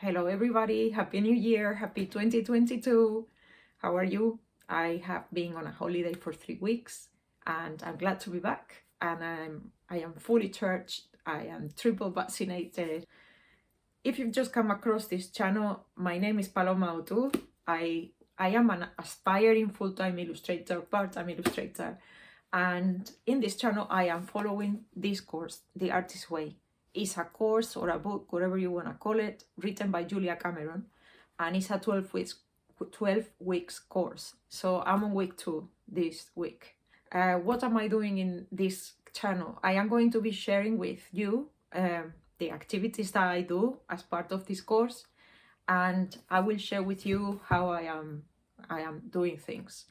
Hello everybody, Happy New Year, Happy 2022. How are you? I have been on a holiday for 3 weeks and I'm glad to be back, and I am fully charged. I am triple vaccinated. If you've just come across this channel, my name is Paloma Otu. I am an aspiring full-time illustrator, part-time illustrator, and in this channel I am following this course, The Artist's Way. It's a course or a book, whatever you want to call it, written by Julia Cameron, and it's a 12 weeks course. So I'm on week 2 this week. What am I doing in this channel? I am going to be sharing with you the activities that I do as part of this course, and I will share with you how I am doing things.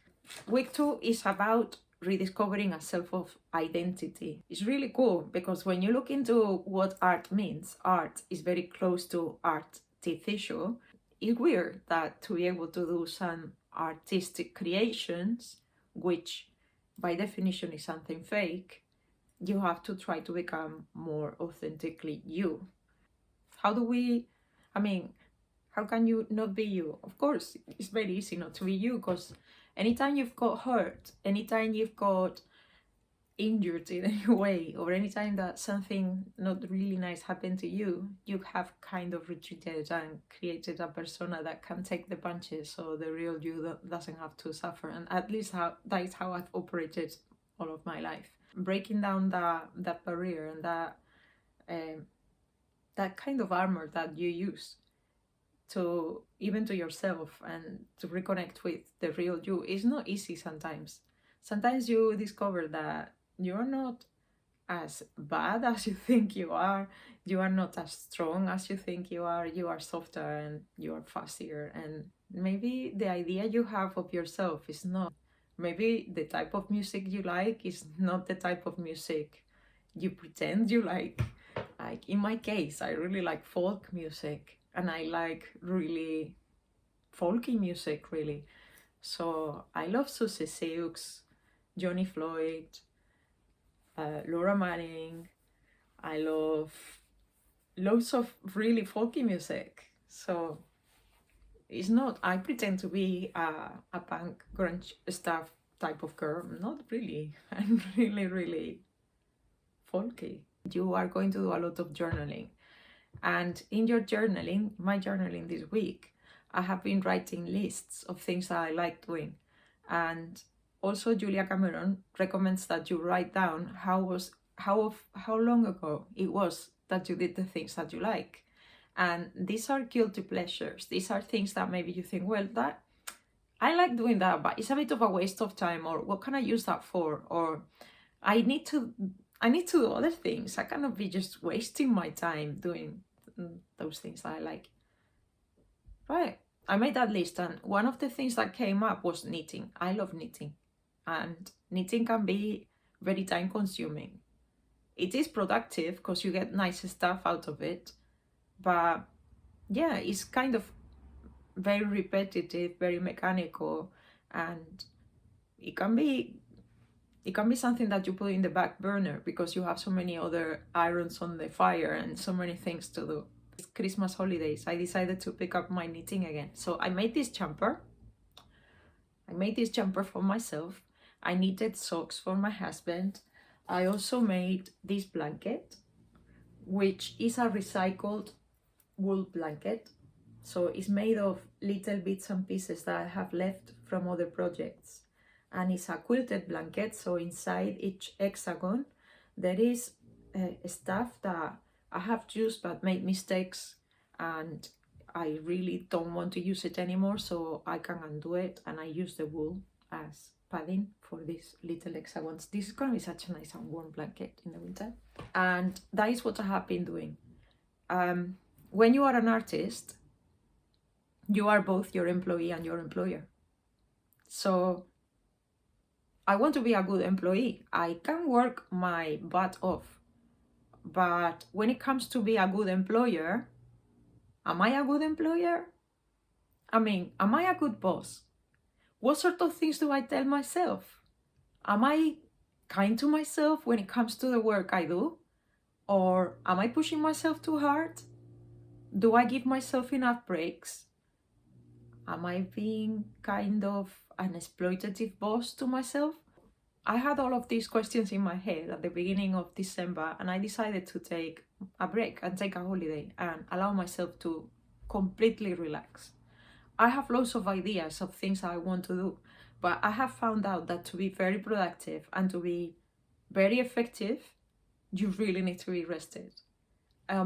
Week 2 is about rediscovering a self of identity. It's really cool because when you look into what art means, art is very close to artificial. It's weird that to be able to do some artistic creations, which by definition is something fake, you have to try to become more authentically you. How can you not be you? Of course, it's very easy not to be you, because anytime you've got hurt, anytime you've got injured in any way, or anytime that something not really nice happened to you, you have kind of retreated and created a persona that can take the punches, so the real you doesn't have to suffer. And at least that is how I've operated all of my life. Breaking down that barrier and that kind of armor that you use to even to yourself and to reconnect with the real you is not easy sometimes. Sometimes you discover that you're not as bad as you think you are not as strong as you think you are softer and you are faster, and maybe the idea you have of yourself is not, maybe the type of music you like is not the type of music you pretend you like. Like in my case, I really like folk music, and I like really folky music, really. So I love Susie Sioux, Johnny Floyd, Laura Manning. I love loads of really folky music. So it's not, I pretend to be a punk grunge stuff type of girl. Not really. I'm really folky. You are going to do a lot of journaling. And in your journaling, my journaling this week, I have been writing lists of things that I like doing. And also Julia Cameron recommends that you write down how long ago it was that you did the things that you like. And these are guilty pleasures. These are things that maybe you think, well, that I like doing that, but it's a bit of a waste of time, or what can I use that for? Or I need to do other things. I cannot be just wasting my time doing those things that I like. Right. I made that list, and one of the things that came up was knitting. I love knitting, and knitting can be very time consuming. It is productive because you get nice stuff out of it, but yeah, it's kind of very repetitive, very mechanical, and it can be something that you put in the back burner because you have so many other irons on the fire and so many things to do. It's Christmas holidays, I decided to pick up my knitting again. So I made this jumper. For myself. I knitted socks for my husband. I also made this blanket, which is a recycled wool blanket. So it's made of little bits and pieces that I have left from other projects. And it's a quilted blanket, so inside each hexagon there is stuff that I have used but made mistakes, and I really don't want to use it anymore, so I can undo it, and I use the wool as padding for these little hexagons. This is gonna be such a nice and warm blanket in the winter, and that is what I have been doing. When you are an artist, you are both your employee and your employer. So I want to be a good employee. I can work my butt off. But when it comes to be a good employer, am I a good employer? Am I a good boss? What sort of things do I tell myself? Am I kind to myself when it comes to the work I do? Or am I pushing myself too hard? Do I give myself enough breaks? Am I being kind of an exploitative boss to myself? I had all of these questions in my head at the beginning of December, and I decided to take a break and take a holiday and allow myself to completely relax. I have lots of ideas of things I want to do, but I have found out that to be very productive and to be very effective, you really need to be rested.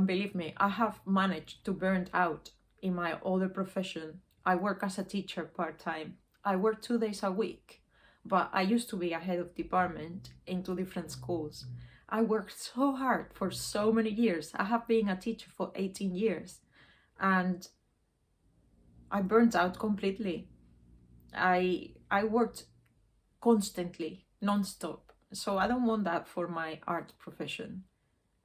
Believe me, I have managed to burn out in my other profession. I work as a teacher part-time. I work 2 days a week, but I used to be a head of department in 2 different schools. I worked so hard for so many years. I have been a teacher for 18 years, and I burnt out completely. I worked constantly, non-stop. So I don't want that for my art profession.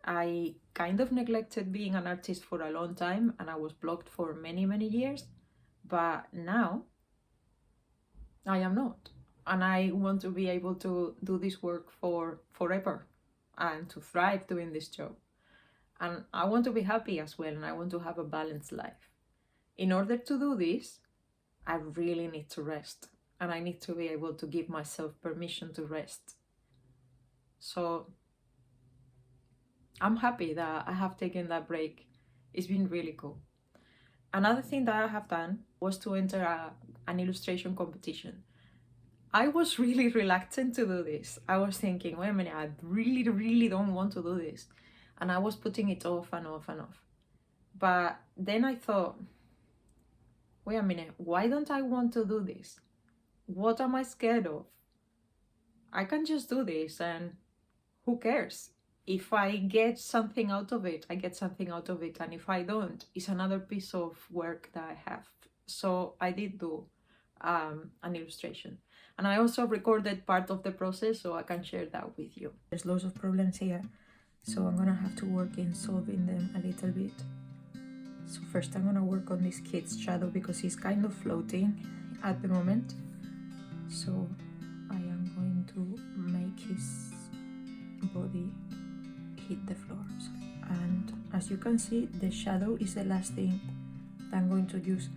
I kind of neglected being an artist for a long time, and I was blocked for many, many years. But now I am not. And I want to be able to do this work for forever and to thrive doing this job. And I want to be happy as well, and I want to have a balanced life. In order to do this, I really need to rest, and I need to be able to give myself permission to rest. So I'm happy that I have taken that break. It's been really cool. Another thing that I have done was to enter an illustration competition. I was really reluctant to do this. I was thinking, wait a minute, I really, really don't want to do this. And I was putting it off and off and off. But then I thought, wait a minute, why don't I want to do this? What am I scared of? I can just do this, and who cares? If I get something out of it, I get something out of it. And if I don't, it's another piece of work that I have. So I did do an illustration. And I also recorded part of the process, so I can share that with you. There's lots of problems here, so I'm gonna have to work in solving them a little bit. So first I'm gonna work on this kid's shadow because he's kind of floating at the moment. So I am going to make his body hit the floors. And as you can see, the shadow is the last thing that I'm going to use.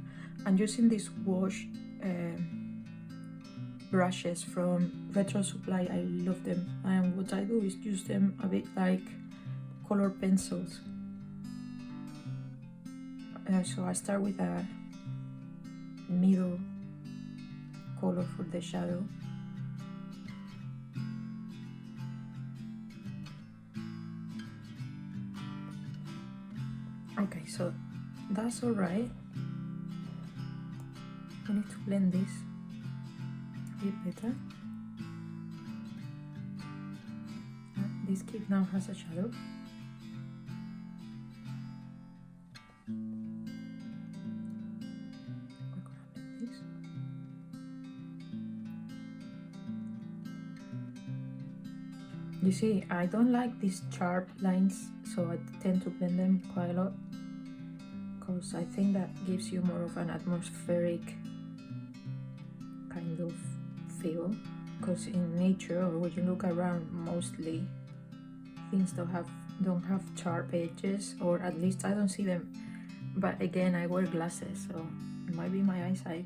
I'm using these wash brushes from Retro Supply. I love them, and what I do is use them a bit like color pencils. So I start with a middle color for the shadow. Okay, so that's all right. I need to blend this a bit better. This kid now has a shadow. We're gonna blend this. You see, I don't like these sharp lines, so I tend to blend them quite a lot, because I think that gives you more of an atmospheric kind of feel. Because in nature, or when you look around, mostly things don't have sharp edges, or at least I don't see them. But again, I wear glasses, so it might be my eyesight.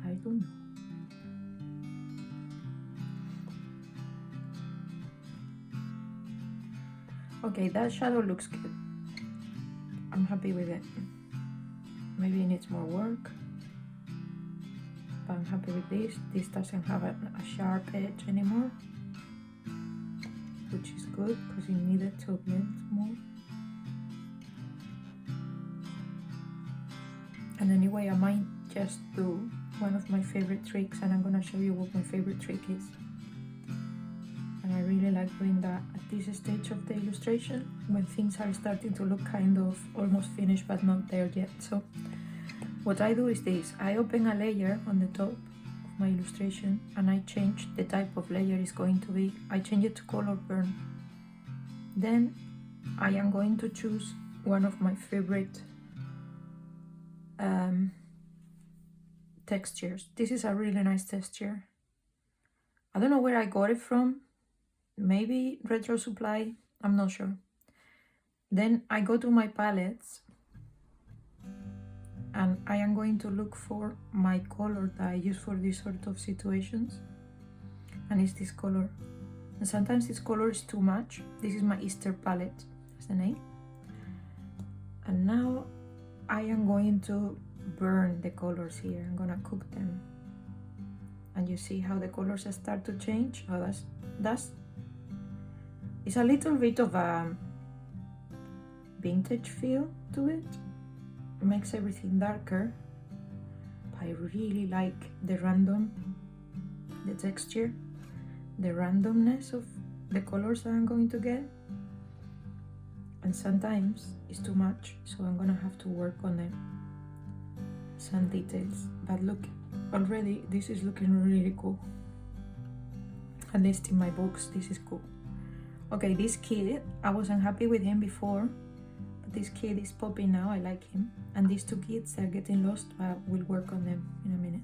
I don't know. Okay, that shadow looks good. I'm happy with it. Maybe it needs more work, but I'm happy with this. This doesn't have a sharp edge anymore, which is good because it needed to blend more. And anyway, I might just do one of my favorite tricks, and I'm gonna show you what my favorite trick is. And I really like doing that at this stage of the illustration, when things are starting to look kind of almost finished but not there yet. So what I do is this: I open a layer on the top of my illustration, and I change the type of layer it's going to be. I change it to color burn. Then I am going to choose one of my favorite textures. This is a really nice texture. I don't know where I got it from. Maybe Retro Supply, I'm not sure. Then I go to my palettes and I am going to look for my color that I use for these sort of situations, and it's this color. And sometimes this color is too much. This is my Easter palette, that's the name. And now I am going to burn the colors here. I'm gonna cook them. And you see how the colors start to change? Oh, that's it's a little bit of a vintage feel to it. It makes everything darker. But I really like the texture, the randomness of the colors that I'm going to get. And sometimes it's too much, so I'm gonna have to work on some details. But look, already this is looking really cool. At least in my books, this is cool. Okay, this kid, I wasn't happy with him before, but this kid is popping now, I like him. And these two kids are getting lost, but we'll work on them in a minute.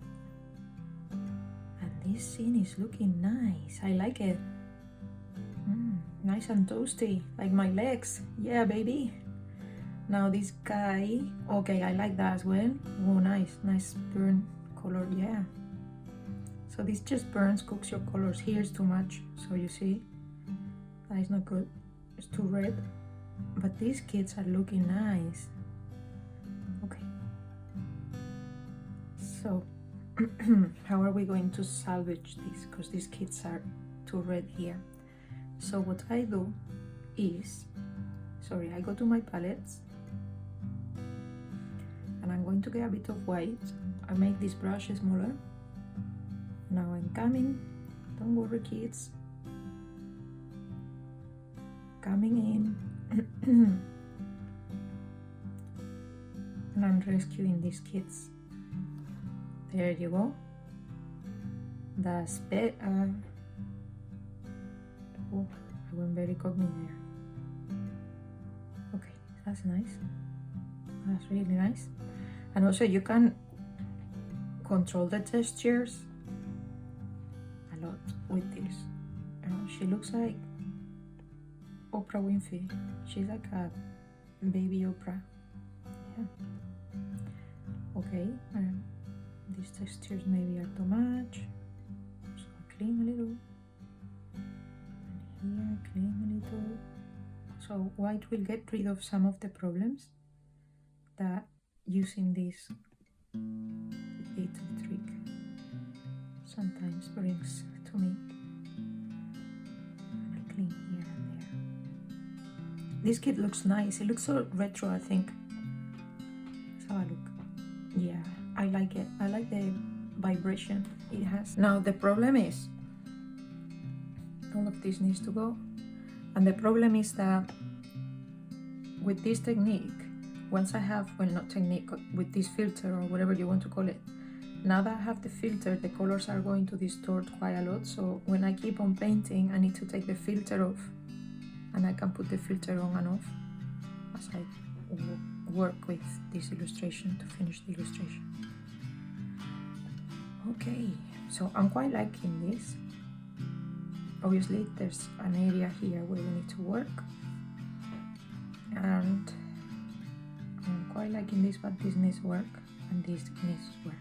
And this scene is looking nice, I like it. Nice and toasty, like my legs. Yeah, baby. Now this guy, okay, I like that as well. Oh, nice burn color, yeah. So this just burns, cooks your colors. Here's too much, so you see, that is not good. It's too red, but these kids are looking nice. Okay. So, how are we going to salvage this? Because these kids are too red here. So what I do is, I go to my palettes and I'm going to get a bit of white. I make this brush smaller. Now I'm coming, don't worry kids, coming in and I'm rescuing these kids. There you go. That's better. Oh, I went very cognate there. Okay, that's nice. That's really nice. And also you can control the textures a lot with this. She looks like Oprah Winfrey. She's like a baby Oprah. Yeah. Okay, these textures maybe are too much. So I clean a little. Here, clean a little. So white will get rid of some of the problems that using this little trick sometimes brings to me. And I clean here and there. This kit looks nice. It looks so retro, I think. Let's have a look. Yeah, I like it. I like the vibration it has. Now the problem is all of this needs to go, and the problem is that with this technique, once I have, well, not technique, with this filter or whatever you want to call it, now that I have the filter, the colors are going to distort quite a lot. So when I keep on painting, I need to take the filter off, and I can put the filter on and off as I work with this illustration to finish the illustration. Okay, so I'm quite liking this. Obviously there's an area here where we need to work, and I'm quite liking this, but this needs work and this needs work.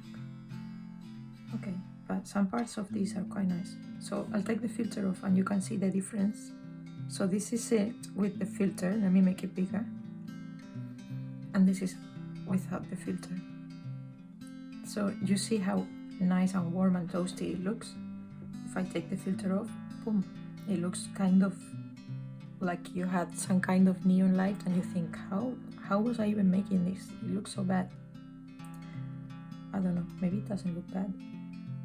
Okay, but some parts of these are quite nice. So I'll take the filter off and you can see the difference. So this is it with the filter. Let me make it bigger. And this is without the filter. So you see how nice and warm and toasty it looks. If I take the filter off, boom, it looks kind of like you had some kind of neon light and you think, how was I even making this? It looks so bad. I don't know, maybe it doesn't look bad.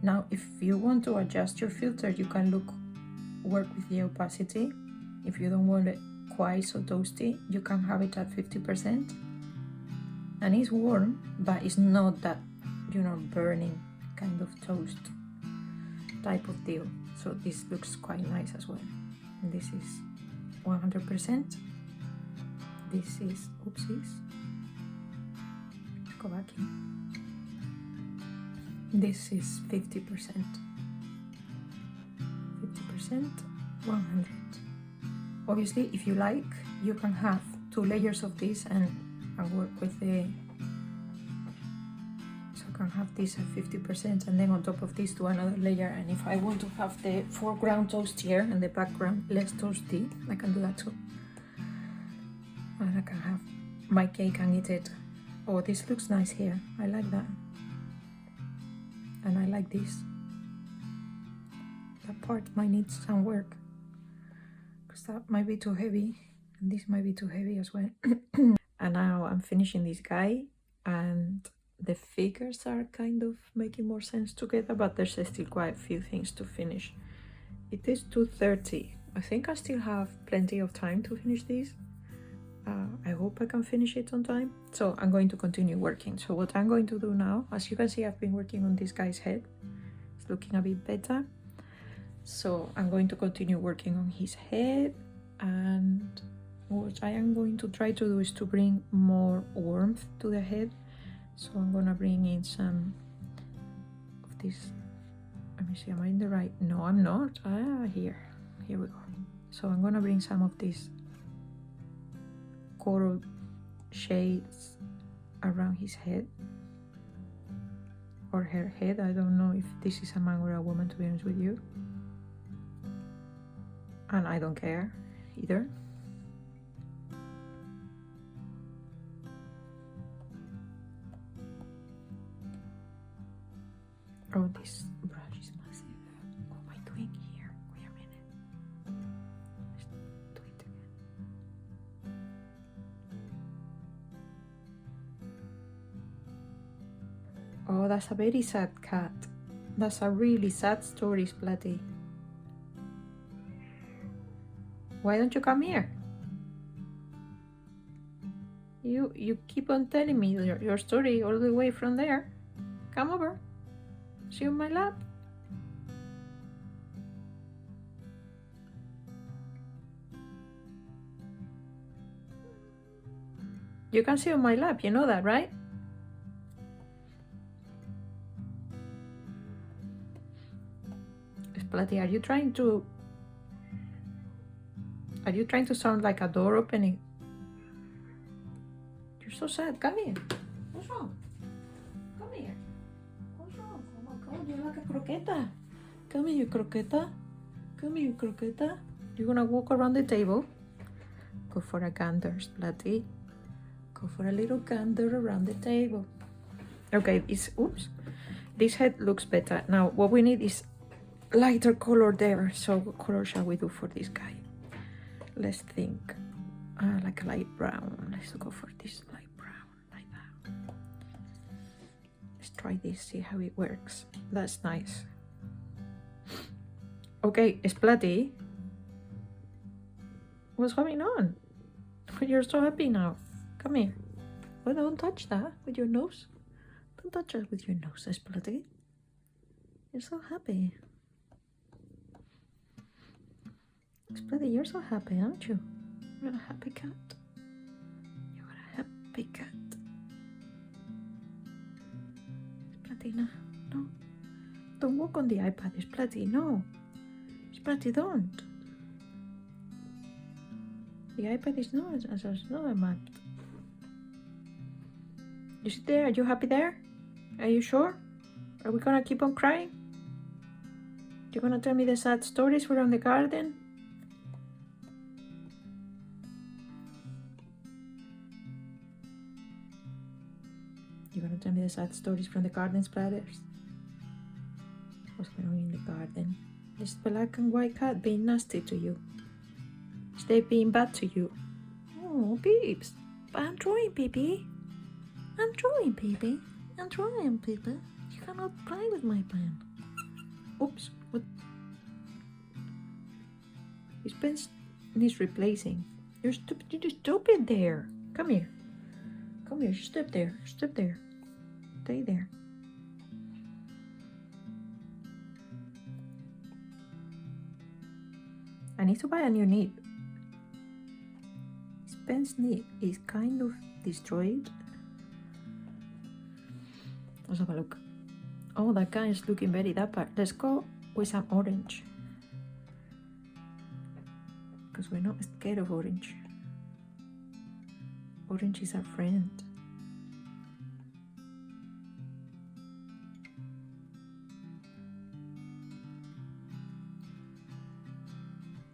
Now if you want to adjust your filter, you can work with the opacity. If you don't want it quite so toasty, you can have it at 50%. And it's warm, but it's not that, burning kind of toast type of deal. So this looks quite nice as well. And this is 100%. This is, oopsies. Go back in. This is 50%. 50%, 100. Obviously, if you like, you can have 2 layers of this and work with the, so I can have this at 50% and then on top of this do another layer. And if I want to have the foreground toastier and the background less toasty, I can do that too. And I can have my cake and eat it. Oh, this looks nice here. I like that. And I like this. That part might need some work because that might be too heavy and this might be too heavy as well. And now I'm finishing this guy and the figures are kind of making more sense together, but there's still quite a few things to finish. It is 2:30. I think I still have plenty of time to finish this. I hope I can finish it on time. So I'm going to continue working. So what I'm going to do now, as you can see, I've been working on this guy's head. It's looking a bit better. So I'm going to continue working on his head, and what I am going to try to do is to bring more warmth to the head. So I'm gonna bring in some of this. Let me see, am I in the right? No, I'm not. Here we go. So I'm gonna bring some of these coral shades around his head or her head. I don't know if this is a man or a woman, to be honest with you, and I don't care either. Oh, this brush is massive. What am I doing here? Wait a minute. Let's do it again. Oh, that's a very sad cat. That's a really sad story, Splatty. Why don't you come here? You keep on telling me your story all the way from there. Come over. See on my lap. You can see on my lap, you know that, right? Splatty, are you trying to sound like a door opening? You're so sad. Come here. What's wrong? Come here. What's wrong? Oh my god, you're like a croqueta. Come here, croqueta. Come here, croqueta. You're gonna walk around the table. Go for a gander, Splatty. Go for a little gander around the table. Okay, oops. This head looks better. Now, what we need is lighter color there. So what color shall we do for this guy? Let's think. Like a light brown. Let's go for this light brown, like that. Let's try this, see how it works. That's nice. Okay, Splatty. What's going on? You're so happy now. Come here. Oh, don't touch that with your nose. Don't touch that with your nose, Splatty. You're so happy. Splatty, you're so happy, aren't you? You're a happy cat. You're a happy cat. Splatty, no. Don't walk on the iPad, Splatty, no. Splatty, don't. The iPad is not a map. You sit there, are you happy there? Are you sure? Are we gonna keep on crying? You're gonna tell me the sad stories from the garden? You're gonna tell me the sad stories from the garden, Splatters? What's going on in the garden? Is the black and white cat being nasty to you? Is they being bad to you? Oh, peeps. But I'm trying, Pippi. I'm trying, Pippi. I'm trying, Pippi. You cannot play with my pen. Oops. What? His pen needs replacing. You're stupid there. Come here. Come here. Step there. Step there. Stay there. I need to buy a new nib. His pen's nib is kind of destroyed. Let's have a look. Oh, that guy is looking very dapper. Let's go with some orange. Because we're not scared of orange. Orange is a friend.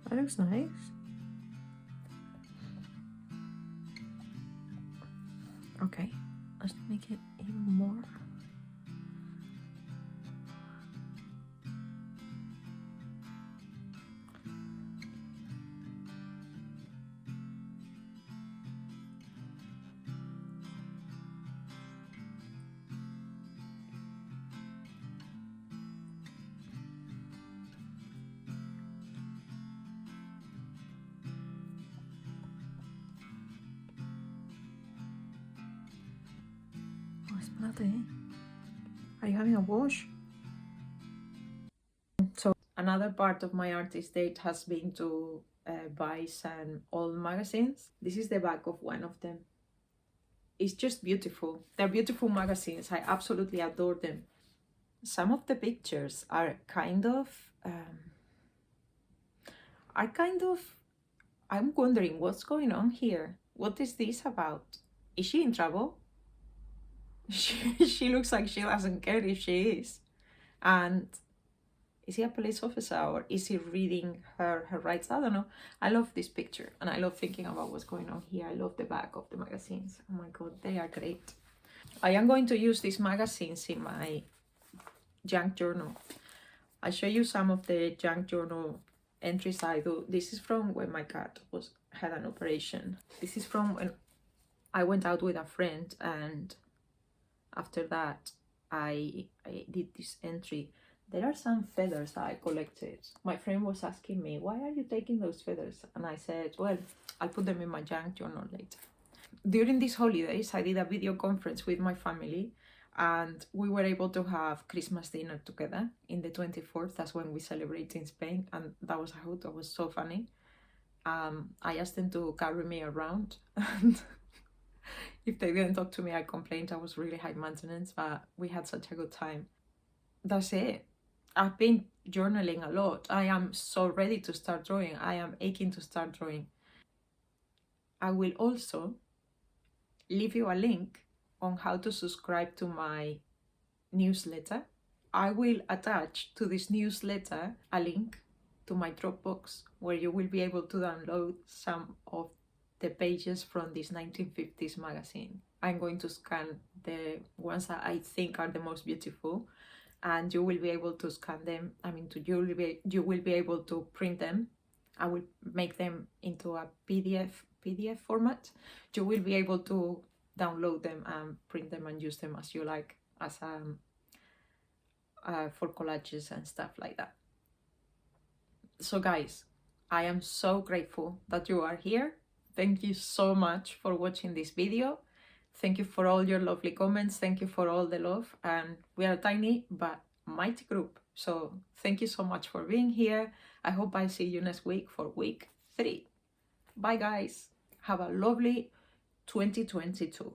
That looks nice. Okay, let's make it even more. Oh, espérate. Are you having a wash? So another part of my artist date has been to buy some old magazines. This is the back of one of them. It's just beautiful. They're beautiful magazines. I absolutely adore them. Some of the pictures are kind of I'm wondering what's going on here. What is this about? Is she in trouble? She looks like she doesn't care if she is. And is he a police officer or is he reading her rights? I don't know. I love this picture and I love thinking about what's going on here. I love the back of the magazines. Oh my god, they are great. I am going to use these magazines in my junk journal. I'll show you some of the junk journal entries I do. This is from when my cat had an operation. This is from when I went out with a friend, and after that I did this entry. There are some feathers that I collected. My friend was asking me, why are you taking those feathers? And I said, well, I'll put them in my junk journal later. During these holidays, I did a video conference with my family, and we were able to have Christmas dinner together in the 24th. That's when we celebrate in Spain, and that was so funny. I asked them to carry me around, and if they didn't talk to me, I complained I was really high maintenance, but we had such a good time. That's it. I've been journaling a lot. I am so ready to start drawing. I am aching to start drawing. I will also leave you a link on how to subscribe to my newsletter. I will attach to this newsletter a link to my Dropbox where you will be able to download some of the pages from this 1950s magazine. I'm going to scan the ones that I think are the most beautiful, and you will be able to scan them. You will be able to print them. I will make them into a PDF format. You will be able to download them and print them and use them as you like, as for collages and stuff like that. So guys, I am so grateful that you are here. Thank you so much for watching this video. Thank you for all your lovely comments. Thank you for all the love. And we are a tiny but mighty group. So thank you so much for being here. I hope I see you next week for week 3. Bye guys. Have a lovely 2022.